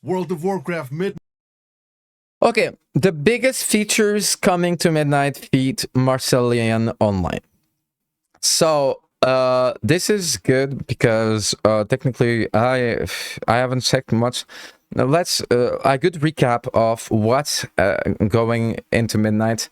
World of Warcraft Mid. Okay, the biggest features coming to Midnight Feet Marcellian Online. So this is good because technically I haven't checked much. Now let's a good recap of what's going into Midnight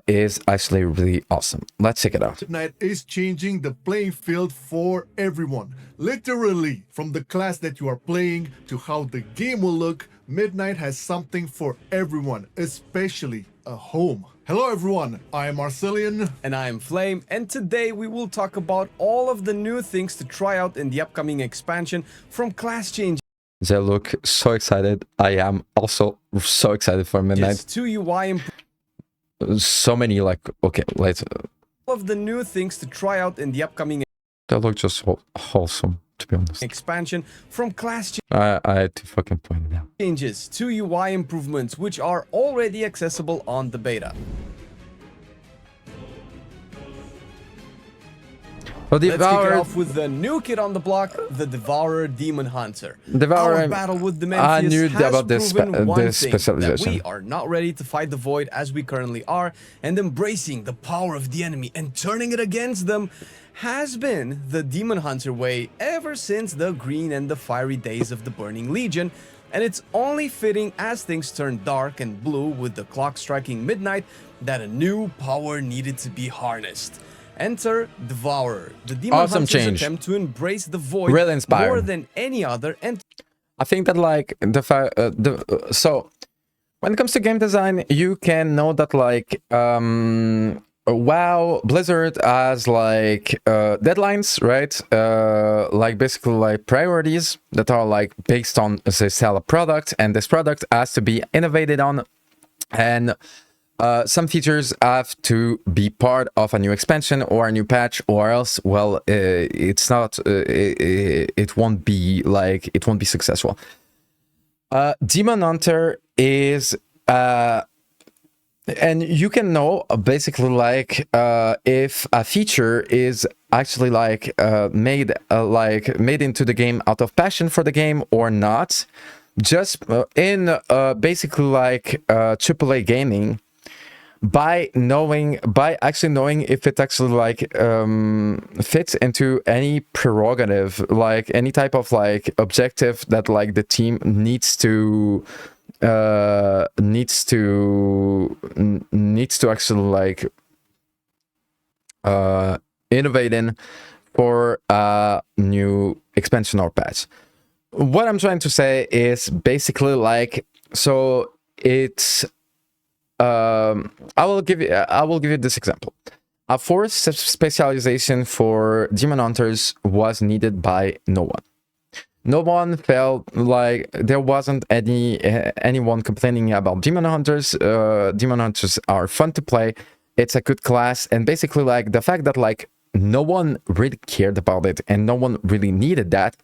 is actually really awesome. Let's check it out. Midnight is changing the playing field for everyone. Literally, from the class that you are playing to how the game will look, Midnight has something for everyone, especially a home. Hello everyone, I am Marcellian. And I am Flame, and today we will talk about all of the new things to try out in the upcoming expansion, from class changes They look so excited. I am also so excited for Midnight. to UI improvements. So many like, okay, let's... All of the new things to try out in the upcoming They look just wholesome, to be honest. expansion, from class I had to fucking point it out. changes to UI improvements, which are already accessible on the beta. Well, Let's kick it off with the new kid on the block, the Devourer Demon Hunter. Devourer, Our battle with I Dementhius knew has about this proven one this thing, specialization. that we are not ready to fight the Void as we currently are, and embracing the power of the enemy and turning it against them has been the Demon Hunter way ever since the green and the fiery days of the Burning Legion, and it's only fitting as things turn dark and blue with the clock striking midnight that a new power needed to be harnessed. Enter Devourer, the Demon Awesome Hunter's change. attempt to embrace the Void Really inspiring. more than any other, and I think that like so when it comes to game design, you can know that like WoW Blizzard has like deadlines, right? Like basically like priorities that are like based on they sell a product, and this product has to be innovated on, and some features have to be part of a new expansion or a new patch, or else, well, it's not. It won't be like it won't be successful. Demon Hunter is, and you can know basically like if a feature is actually like made into the game out of passion for the game or not, just in basically like AAA gaming. By actually knowing if it actually like fits into any prerogative, like any type of like objective that like the team needs to actually like innovate in for a new expansion or patch. What I'm trying to say is basically like, so it's I will give you this example. A forced specialization for demon hunters was needed by no one. No one felt like there wasn't anyone complaining about demon hunters. Demon hunters are fun to play. It's a good class, and basically like the fact that like no one really cared about it and no one really needed that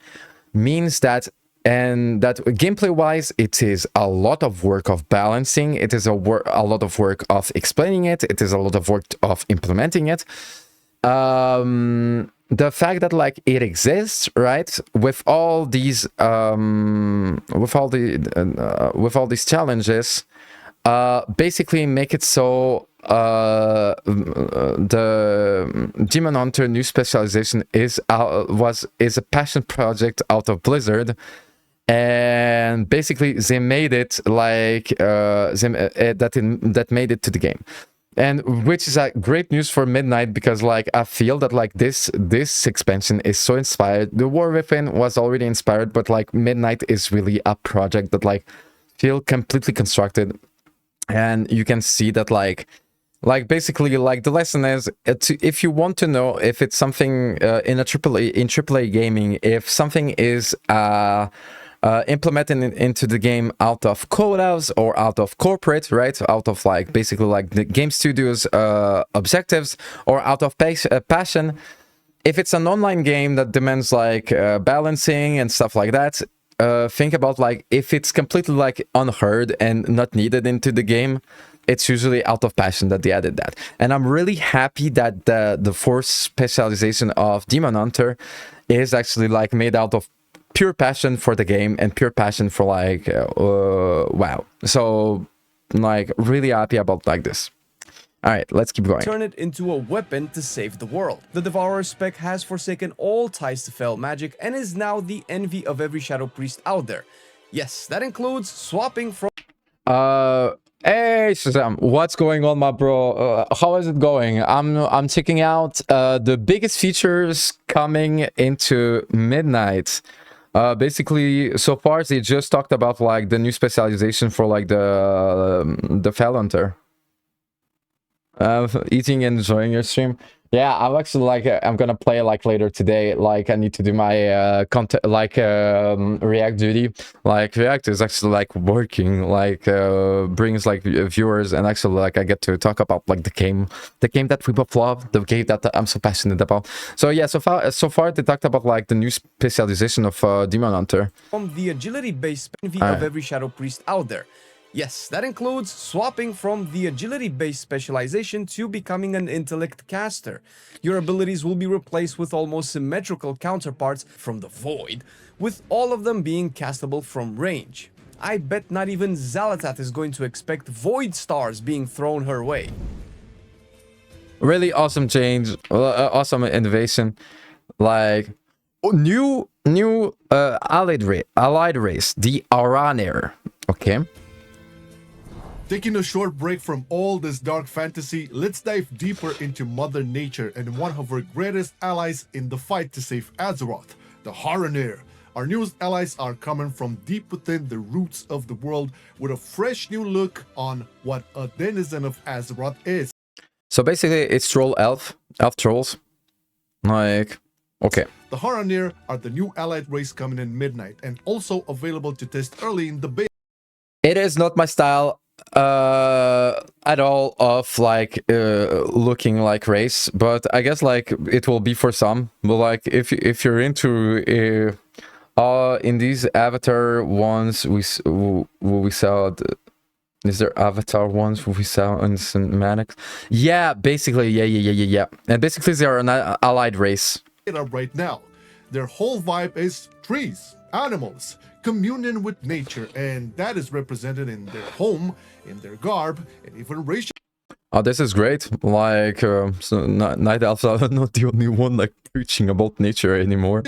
means that. And that gameplay-wise, it is a lot of work of balancing. It is a lot of work of explaining it. It is a lot of work of implementing it. The fact that like it exists, right, with all these challenges, basically make it so the Demon Hunter new specialization is a passion project out of Blizzard. And basically they made it like that made it to the game, and which is great news for Midnight, because like I feel that like this expansion is so inspired. The War Within was already inspired, but like Midnight is really a project that like feel completely constructed, and you can see that like basically like the lesson is if you want to know if it's something in AAA gaming, if something is implemented into the game out of quotas or out of corporate, right, out of like basically like the game studios objectives, or out of passion, if it's an online game that demands like balancing and stuff like that, think about like if it's completely like unheard and not needed into the game, it's usually out of passion that they added that. And I'm really happy that the force specialization of Demon Hunter is actually like made out of pure passion for the game and pure passion for like WoW. So like really happy about like this. All right, let's keep going. Turn it into a weapon to save the world. The Devourer spec has forsaken all ties to Fel magic and is now the envy of every Shadow Priest out there. Yes, that includes swapping from... Hey Shazam, what's going on, my bro? How is it going? I'm checking out the biggest features coming into Midnight. Basically, so far they just talked about like the new specialization for like the Fel Hunter. Eating and enjoying your stream. Yeah, I'm actually like I'm gonna play like later today. Like I need to do my content like React duty. Like React is actually like working, like brings like viewers, and actually like I get to talk about like the game that we both love, the game that I'm so passionate about. So yeah, so far they talked about like the new specialization of Demon Hunter. From the agility-based envy of every Shadow Priest out there. Yes, that includes swapping from the agility-based specialization to becoming an intellect caster. Your abilities will be replaced with almost symmetrical counterparts from the Void, with all of them being castable from range. I bet not even Xal'atath is going to expect Void stars being thrown her way. Really awesome change, awesome innovation. Like new allied race, the Aranir. Okay. Taking a short break from all this dark fantasy, let's dive deeper into Mother Nature and one of her greatest allies in the fight to save Azeroth, the Aranir. Our newest allies are coming from deep within the roots of the world with a fresh new look on what a denizen of Azeroth is. So basically it's elf trolls. Like, okay. The Aranir are the new allied race coming in Midnight and also available to test early in the beta. It is not my style at all of like looking like race, but I guess like it will be for some. But like if you're into in these avatar ones we saw is there avatar ones we saw in cinematics? Yeah, basically yeah, and basically they are an allied race Right now, their whole vibe is trees, animals, communion with nature, and that is represented in their home, in their garb, and even racial. Oh, this is great. Like, so Night Elves are not the only one like preaching about nature anymore.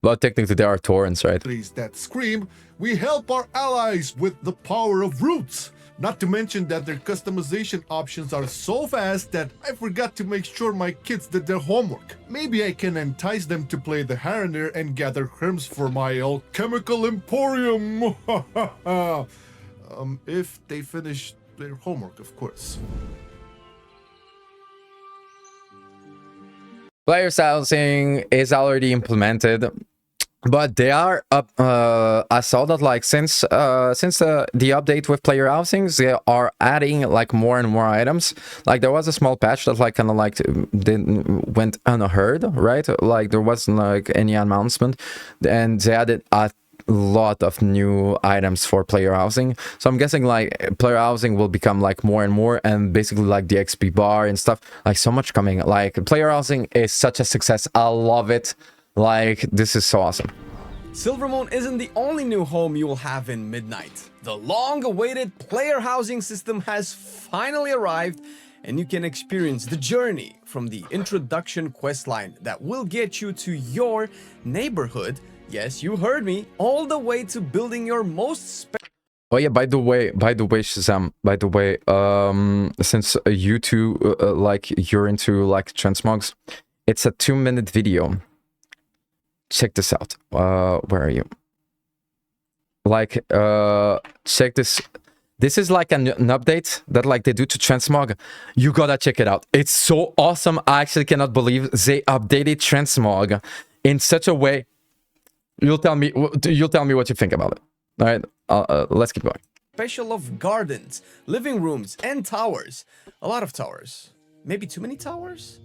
But technically they are Taurens, right? That scream, we help our allies with the power of roots. Not to mention that their customization options are so vast that I forgot to make sure my kids did their homework. Maybe I can entice them to play the Aranir and gather crumbs for my alchemical emporium. If they finish their homework, of course. Player housing is already implemented, but they are up. I saw that like since the update with player housings, they are adding like more and more items. Like there was a small patch that like kind of like went unheard, right? Like there wasn't like any announcement, and they added a lot of new items for player housing. So I'm guessing like player housing will become like more and more, and basically like the XP bar and stuff, like so much coming. Like player housing is such a success. I love it. Like this is so awesome. Silvermoon isn't the only new home you will have in Midnight. The long-awaited player housing system has finally arrived, and you can experience the journey from the introduction questline that will get you to your neighborhood. Yes, you heard me, all the way to building your most Oh yeah, by the way, Shazam, by the way, since you two, like, you're into, like, transmogs, it's a 2-minute video. Check this out. Where are you? Like, check this. This is like an update that, like, they do to transmog. You gotta check it out. It's so awesome. I actually cannot believe they updated transmog in such a way. You'll tell me what you think about it. All right, let's keep going. Special of gardens, living rooms, and towers. A lot of towers. Maybe too many towers?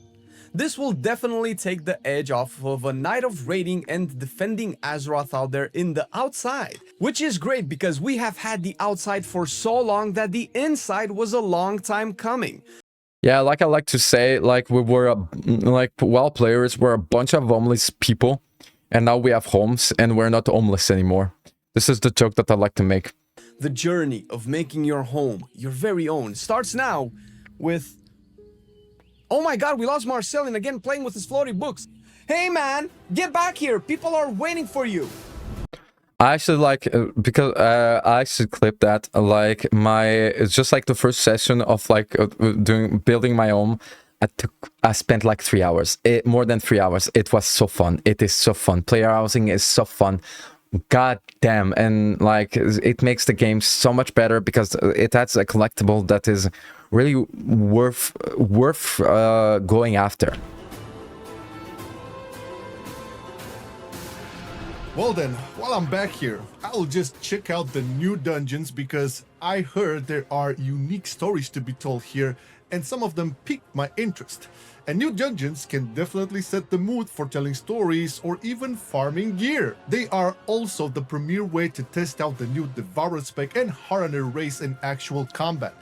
This will definitely take the edge off of a night of raiding and defending Azeroth out there in the outside. Which is great because we have had the outside for so long that the inside was a long time coming. Yeah, like I like to say, like we were, like, WoW players were a bunch of homeless people. and now we have homes, and we're not homeless anymore. This is the joke that I like to make. The journey of making your home your very own starts now with... Oh my god, we lost Marcelin again playing with his floaty books. Hey man, get back here. People are waiting for you. I actually like, because I actually clipped that, like it's just like the first session of like building my home. I spent like 3 hours, more than 3 hours. It was so fun. It is so fun. Player housing is so fun. God damn. And like it makes the game so much better because it adds a collectible that is really worth going after. Well then, while I'm back here, I'll just check out the new dungeons because I heard there are unique stories to be told here and some of them piqued my interest. And new dungeons can definitely set the mood for telling stories or even farming gear. They are also the premier way to test out the new Vyrah spec and Harana race in actual combat.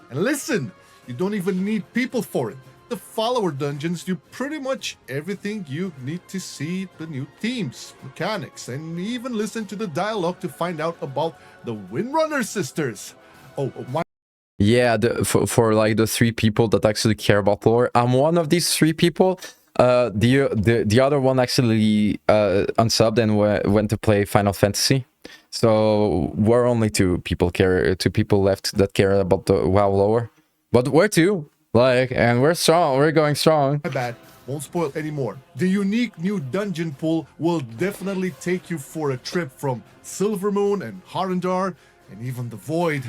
And listen, you don't even need people for it. The follower dungeons do pretty much everything you need to see the new themes, mechanics, and even listen to the dialogue to find out about the Windrunner sisters. Oh, my... Yeah, for like the 3 people that actually care about lore, I'm one of these 3 people. The other one actually unsubbed and went to play Final Fantasy. So we're only 2 people left that care about the WoW lore. But we're 2. Like, and we're strong, we're going strong. My bad, won't spoil anymore. The unique new dungeon pool will definitely take you for a trip from Silvermoon and Harandar and even the Void.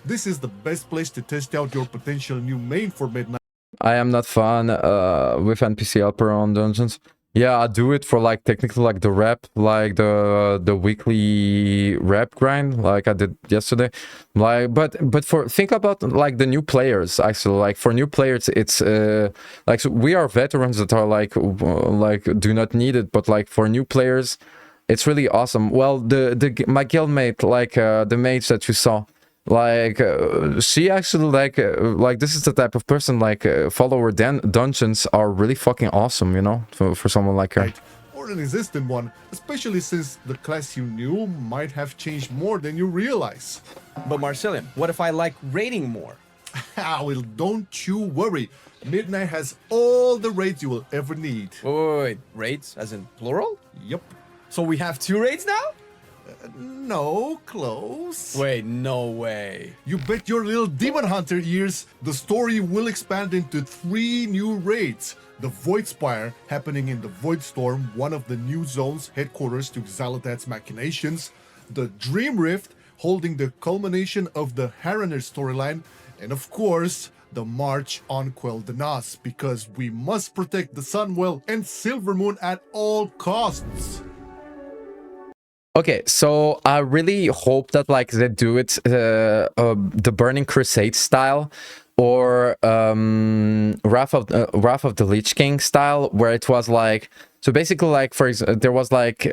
This is the best place to test out your potential new main for Midnight. I am not fun with NPC helper on dungeons. Yeah, I do it for like technically like the rep, like the weekly rep grind, like I did yesterday. Like, but for think about like the new players actually. Like for new players, it's like so we are veterans that are like do not need it, but like for new players, it's really awesome. Well, my guildmate, like the mage that you saw. Like she actually like this is the type of person like follower dungeons are really fucking awesome, you know, for someone like her. Right. Or an existing one, especially since the class you knew might have changed more than you realize. But Marcelin, what if I like raiding more? Well, don't you worry. Midnight has all the raids you will ever need. Wait, raids as in plural? Yep. So we have 2 raids now? No, close. Wait, no way. You bet your little demon hunter ears, the story will expand into 3 new raids. The Void Spire, happening in the Void Storm, one of the new zones headquarters to Xalotad's machinations. The Dream Rift, holding the culmination of the Harana storyline. And of course, the March on Quell Danas, because we must protect the Sunwell and Silvermoon at all costs. Okay, so I really hope that like they do it the Burning Crusade style or Wrath of the Lich King style, where it was like, so basically like for example there was like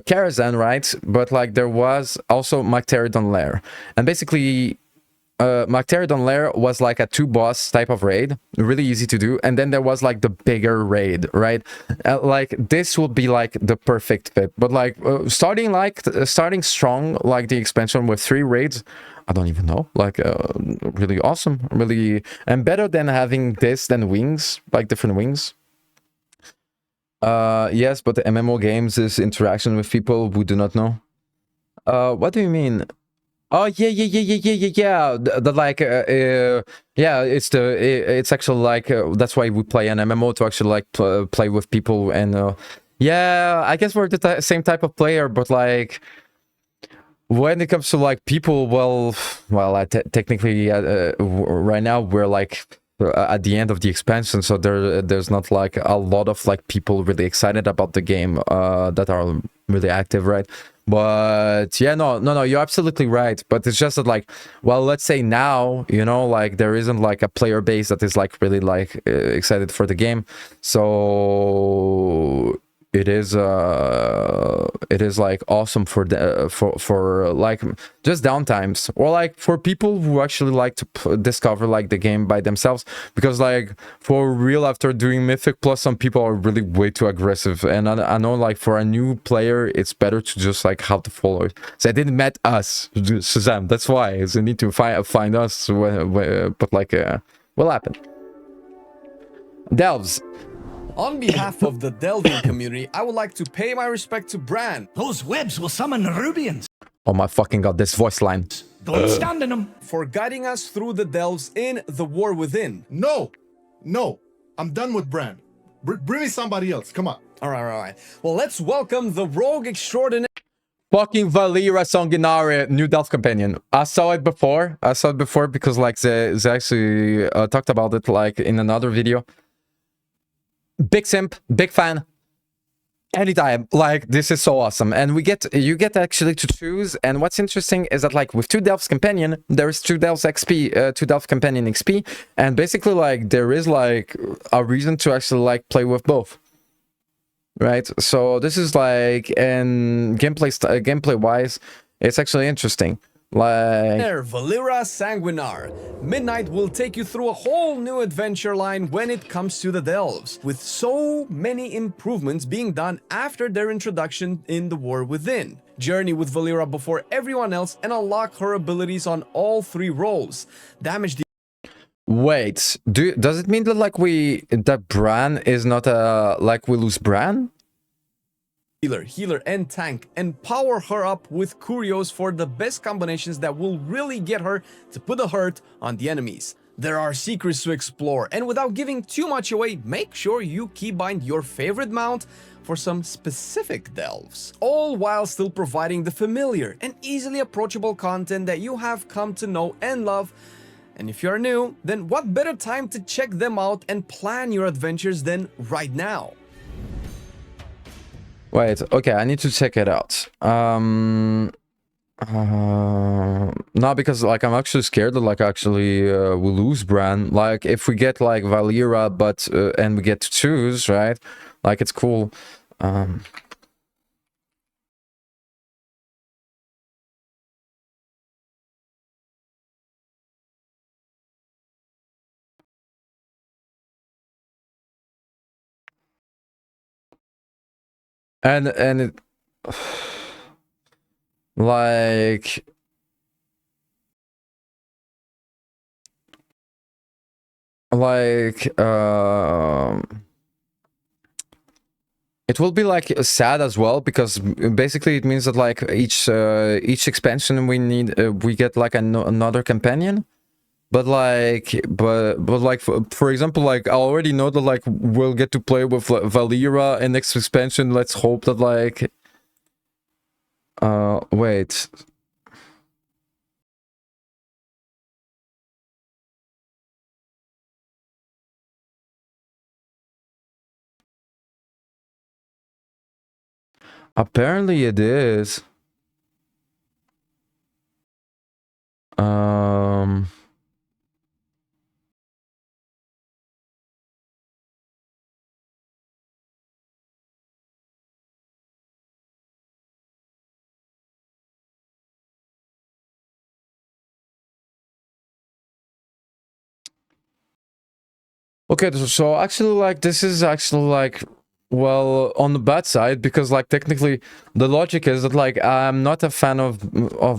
Karazhan, right? But like there was also Magteridon Lair, and basically Magteridon Lair was like a 2 boss type of raid, really easy to do, and then there was like the bigger raid, right? Like this would be like the perfect fit, but like starting strong, like the expansion with 3 raids, I don't even know, like really awesome, really, and better than having this than wings, like different wings. Yes, but the MMO games is interaction with people who do not know. What do you mean? Oh yeah. The like yeah, it's actually like that's why we play an MMO, to actually like play with people, and yeah, I guess we're the same type of player, but like when it comes to like people, well, technically right now we're like at the end of the expansion, so there's not like a lot of like people really excited about the game that are really active, right? But yeah, no, you're absolutely right. But it's just that like, well, let's say now, you know, like there isn't like a player base that is like really like excited for the game. So it is like awesome for the for like just downtimes, or like for people who actually like to discover like the game by themselves, because like for real, after doing Mythic Plus, some people are really way too aggressive, and I know like for a new player it's better to just like how to follow it. So I didn't met us, Shazam, that's why so need to find us but like what happened. Delves. On behalf of the delving community, I would like to pay my respect to Bran. Those webs will summon Rubians. Oh my fucking god, this voice line. Don't stand in them. For guiding us through the delves in The War Within. No, no, I'm done with Bran. Bring me somebody else. Come on. All right. Well, let's welcome the rogue extraordinaire. Fucking Vyrah Sanguinari, new Delph companion. I saw it before because like they actually talked about it like in another video. Big simp, big fan. Anytime, like this is so awesome, and you get actually to choose. And what's interesting is that like with two Delphs companion, there is two Delphs XP, two Delph companion XP, and basically like there is like a reason to actually like play with both, right? So this is like, and gameplay wise, it's actually interesting. Like Vyrah Sanguinar. Midnight will take you through a whole new adventure line when it comes to the delves, with so many improvements being done after their introduction in The War Within. Journey with Vyrah before everyone else and unlock her abilities on all three roles. Damage. Wait, does it mean that like that Bran is not like we lose Bran? Healer, and tank, and power her up with curios for the best combinations that will really get her to put a hurt on the enemies. There are secrets to explore, and without giving too much away, make sure you keybind your favorite mount for some specific delves, all while still providing the familiar and easily approachable content that you have come to know and love. And if you're new, then what better time to check them out and plan your adventures than right now? Wait, okay, I need to check it out. No, because like I'm actually scared that like actually we lose Bran. Like if we get like Vyrah, but and we get to choose, right? Like it's cool. And it like it will be like sad as well, because basically it means that like each expansion we get like another companion. But like, for example, like I already know that like we'll get to play with Vyrah in next expansion. Let's hope that like, wait. Apparently it is. Okay, so actually like this is actually like, well, on the bad side, because like technically the logic is that like I'm not a fan of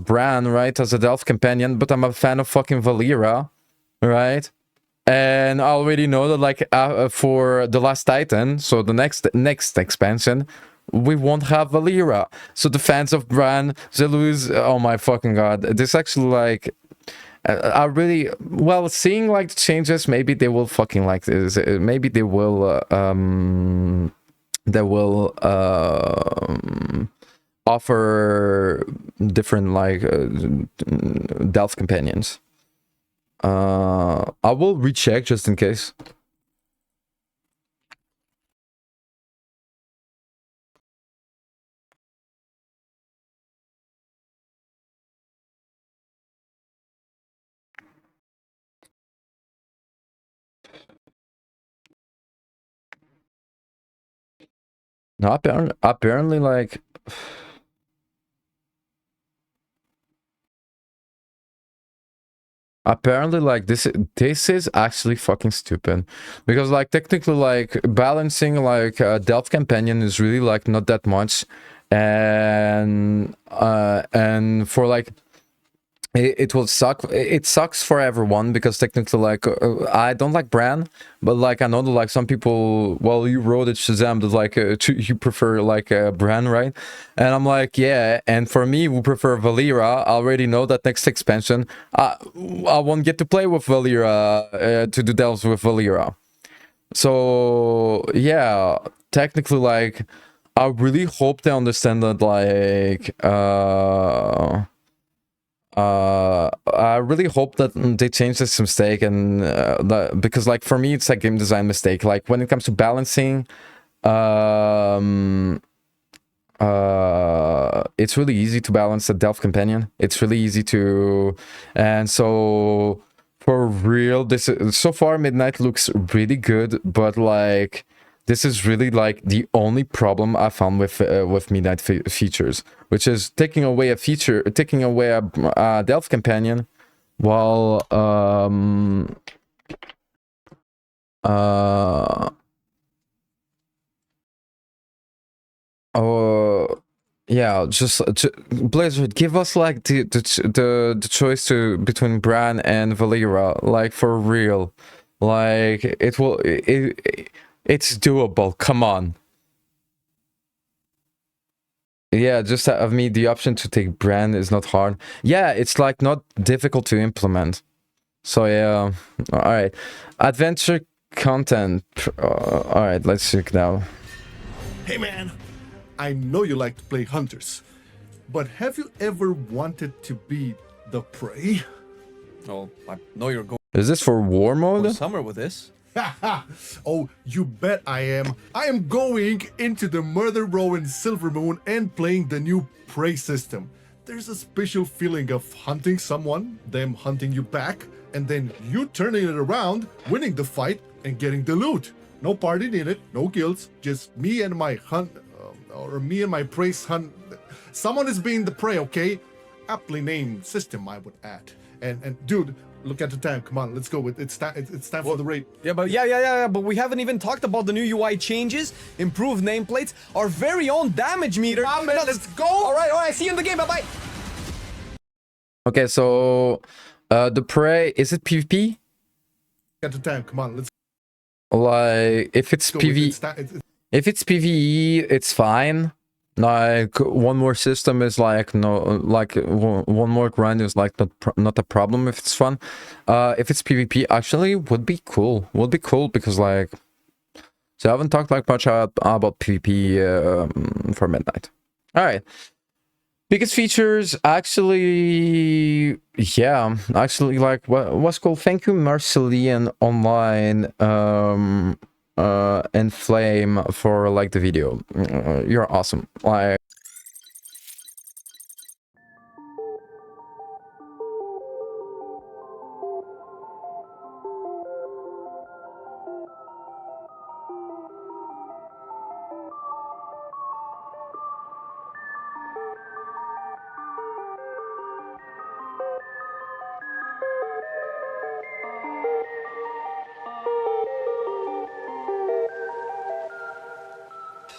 Bran, right, as a Delph companion, but I'm a fan of fucking Vyrah, right? And I already know that like for the Last Titan, so the next expansion, we won't have Vyrah. So the fans of Bran, they lose. Oh my fucking god! This actually like, I really, well, seeing like the changes, maybe they will fucking like this. Maybe they will offer different like Delph companions. I will recheck just in case. No, apparently like apparently like this is actually fucking stupid, because like technically like balancing like Delph companion is really like not that much, and for like it will suck. It sucks for everyone, because technically like I don't like Bran, but like I know that like some people, well, you wrote it, Shazam, that like you prefer like Bran, right? And I'm like, yeah, and for me who prefer Vyrah, I already know that next expansion I won't get to play with Vyrah, to do delves with Vyrah. So yeah, technically like I really hope they understand that like I really hope that they change this mistake, and because like for me it's a game design mistake. Like when it comes to balancing, it's really easy to balance the Delph companion. It's really easy to, and so for real, this so far Midnight looks really good, but like this is really like the only problem I found with Midnight features, which is taking away a feature, taking away a Delph companion, while oh yeah, just Blizzard, give us like the choice to between Bran and Vyrah, like for real, like it's doable. Come on. Yeah, just have me the option to take Bran is not hard. Yeah, it's like not difficult to implement. So yeah, all right. Adventure content. All right, let's check now. Hey man, I know you like to play hunters, but have you ever wanted to be the prey? Oh, I know you're going Is this for war mode? somewhere with this. Oh, you bet I am. I am going into the Murder Row in Silvermoon and playing the new prey system. There's a special feeling of hunting someone, them hunting you back, and then you turning it around, winning the fight, and getting the loot. No party needed, no guilds, just me and my me and my prey hunt. Someone is being the prey, okay? Aptly named system, I would add. And dude, look at the time. Come on, let's go. It's time for the raid. Yeah, but we haven't even talked about the new UI changes, improved nameplates, our very own damage meter. Come on, man, let's go. All right, see you in the game. Bye-bye. Okay, so the prey, is it PvP? At the time. Come on, let's Like if it's go. PvE, if it's PvE, it's fine. Like one more system is like no, like one more grind is like not a problem if it's fun. If it's PvP, actually would be cool. Would be cool because like, so I haven't talked like much about PvP for Midnight. All right. Biggest features, actually, yeah, actually, like, what's cool? Thank you, Marcelian Online, and Flame for, like, the video. You're awesome. Like,